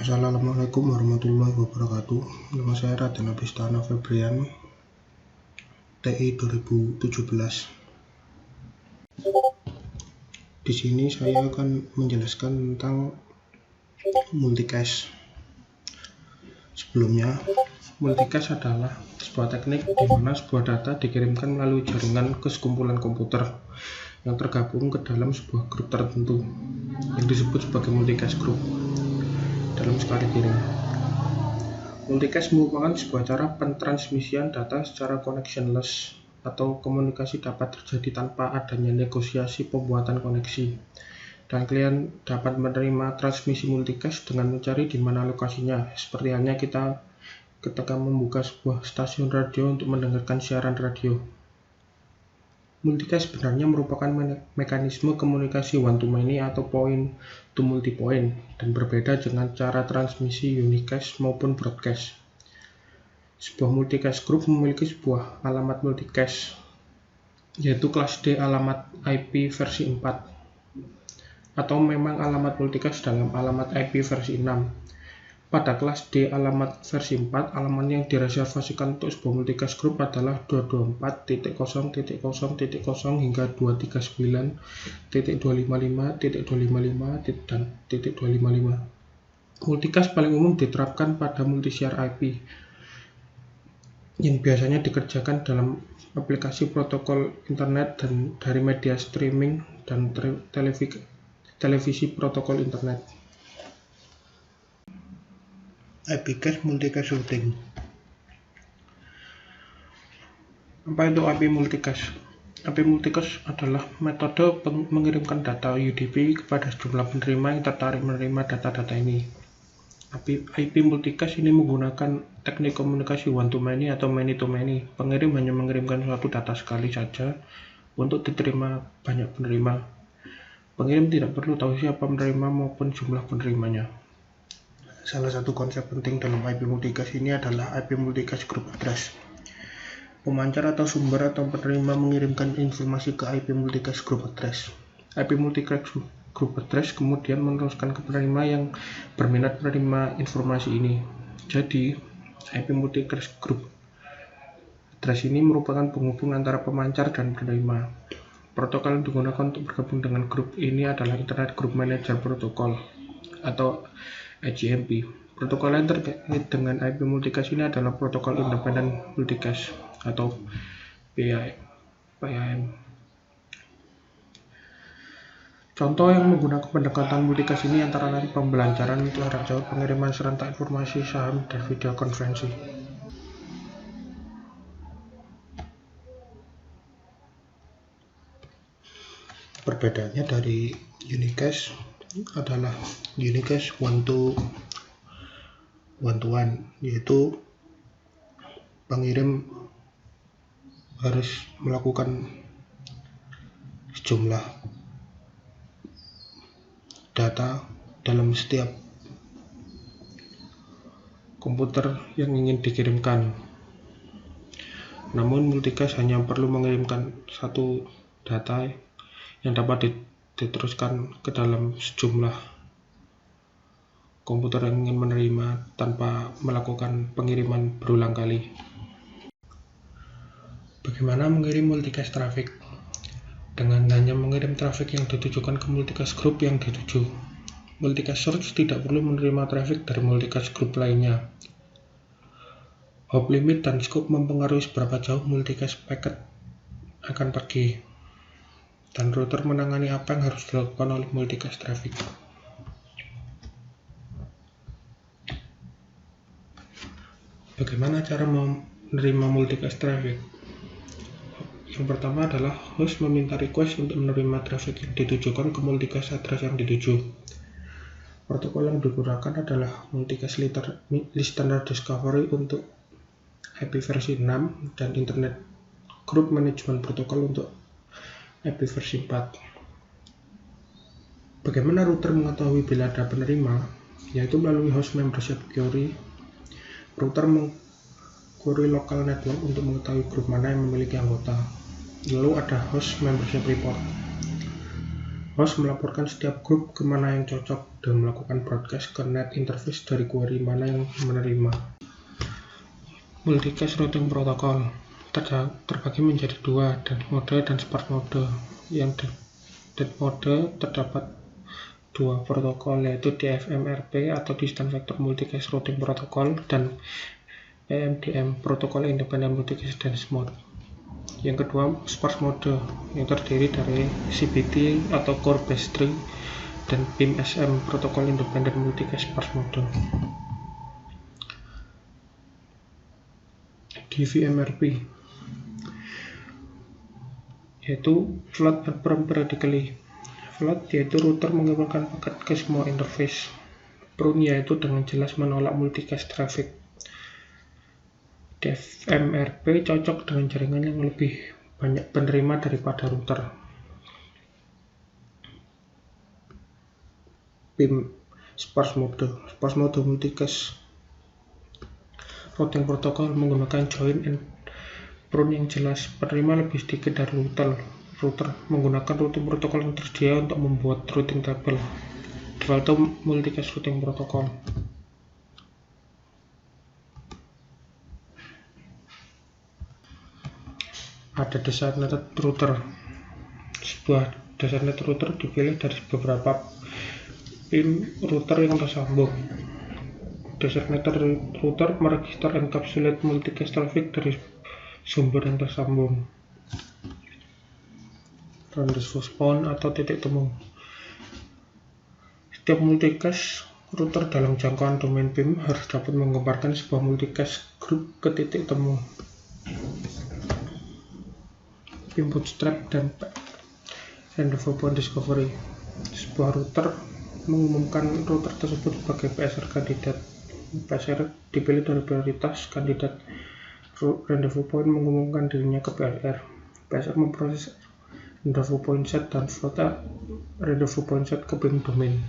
Assalamualaikum warahmatullahi wabarakatuh. Nama saya Raden Abistana Febrian, TI 2017. Di sini saya akan menjelaskan tentang multicast. Sebelumnya, multicast adalah sebuah teknik di mana sebuah data dikirimkan melalui jaringan ke sekumpulan komputer yang tergabung ke dalam sebuah grup tertentu yang disebut sebagai multicast group dalam sekali kirim. Multicast merupakan sebuah cara pentransmisian data secara connectionless atau komunikasi dapat terjadi tanpa adanya negosiasi pembuatan koneksi, dan klien dapat menerima transmisi multicast dengan mencari di mana lokasinya, seperti halnya kita ketika membuka sebuah stasiun radio untuk mendengarkan siaran radio. Multicast sebenarnya merupakan mekanisme komunikasi one-to-many atau point-to-multipoint dan berbeda dengan cara transmisi unicast maupun broadcast. Sebuah multicast group memiliki sebuah alamat multicast, yaitu kelas D alamat IP versi 4, atau memang alamat multicast dalam alamat IP versi 6. Pada kelas D alamat versi 4, alamat yang direservasikan untuk sebuah multicast group adalah 224.0.0.0 hingga 239.255.255 dan .255. Multicast paling umum diterapkan pada multi-share IP yang biasanya dikerjakan dalam aplikasi protokol internet dan dari media streaming dan televisi protokol internet. IP-cast multicast routing. Apa itu IP multicast? IP multicast adalah metode mengirimkan data UDP kepada sejumlah penerima yang tertarik menerima data-data ini. IP multicast ini menggunakan teknik komunikasi one-to-many atau many-to-many. Pengirim hanya mengirimkan suatu data sekali saja untuk diterima banyak penerima. Pengirim tidak perlu tahu siapa penerima maupun jumlah penerimanya. Salah satu konsep penting dalam IP multicast ini adalah IP multicast group address. Pemancar atau sumber atau penerima mengirimkan informasi ke IP multicast group address. IP multicast group address kemudian meneruskan ke penerima yang berminat menerima informasi ini. Jadi, IP multicast group address ini merupakan penghubung antara pemancar dan penerima. Protokol yang digunakan untuk bergabung dengan grup ini adalah Internet Group Manager Protocol atau IGMP. Protokol yang terkait dengan IP multicast ini adalah protokol independent multicast atau PIM. Contoh yang menggunakan pendekatan multicast ini antara lain pembelajaran jarak jauh, pengiriman serentak informasi, saham, dan video konferensi. Perbedaannya dari unicast adalah unicast one-to-one, yaitu pengirim harus melakukan sejumlah data dalam setiap komputer yang ingin dikirimkan. Namun multicast hanya perlu mengirimkan satu data yang dapat diteruskan ke dalam sejumlah komputer yang ingin menerima tanpa melakukan pengiriman berulang kali. Bagaimana mengirim multicast traffic? Dengan hanya mengirim traffic yang ditujukan ke multicast group yang dituju. Multicast source tidak perlu menerima traffic dari multicast group lainnya. Hop limit dan scope mempengaruhi seberapa jauh multicast packet akan pergi, dan router menangani apa yang harus dilakukan oleh multicast traffic. Bagaimana cara menerima multicast traffic? Yang pertama adalah host meminta request untuk menerima traffic yang ditujukan ke multicast address yang dituju. Protokol yang digunakan adalah multicast listener discovery untuk IP versi 6 dan Internet Group Management Protocol untuk IP versi 4. Bagaimana router mengetahui bila ada penerima? Yaitu melalui host membership query. Router meng-query local network untuk mengetahui grup mana yang memiliki anggota. Lalu ada host membership report. Host melaporkan setiap grup ke mana yang cocok dan melakukan broadcast ke net interface dari query mana yang menerima. Multicast routing protocol terbagi menjadi dua, dense mode dan sparse mode. Yang dense mode terdapat dua protokol, yaitu DFMRP atau Distance Vector Multicast Routing Protocol dan EMDM Protocol Independent Multicast Dense Mode. Yang kedua, sparse mode yang terdiri dari CBT atau Core Base Tree dan PIM-SM Protocol Independent Multicast Sparse Mode. DVMRP yaitu Float Perform Periodically. Float yaitu router mengirimkan paket ke semua interface. Prune yaitu dengan jelas menolak multicast traffic. DFMRP cocok dengan jaringan yang lebih banyak penerima daripada router. PIM Sparse Mode Multicast Routing Protocol menggunakan join and prune yang jelas. Penerima lebih sedikit dari router menggunakan routing protokol yang tersedia untuk membuat routing table. Default Multicast Routing Protocol. Ada designated router. Sebuah designated router dipilih dari beberapa PIM router yang tersambung. Designated router meregister encapsulate multicast traffic dari sumber yang tersambung. Rendezvous point atau titik temu. Setiap multicast router dalam jangkauan domain PIM harus dapat menggemparkan sebuah multicast group ke titik temu. PIM Bootstrap dan Rendezvous Point Discovery. Sebuah router mengumumkan router tersebut sebagai PSR kandidat. PSR dipilih dari prioritas kandidat. Rendezvous Point mengumumkan dirinya ke PSR. PSR memproses Rendezvous Point set dan float rendezvous point set ke PIM domain.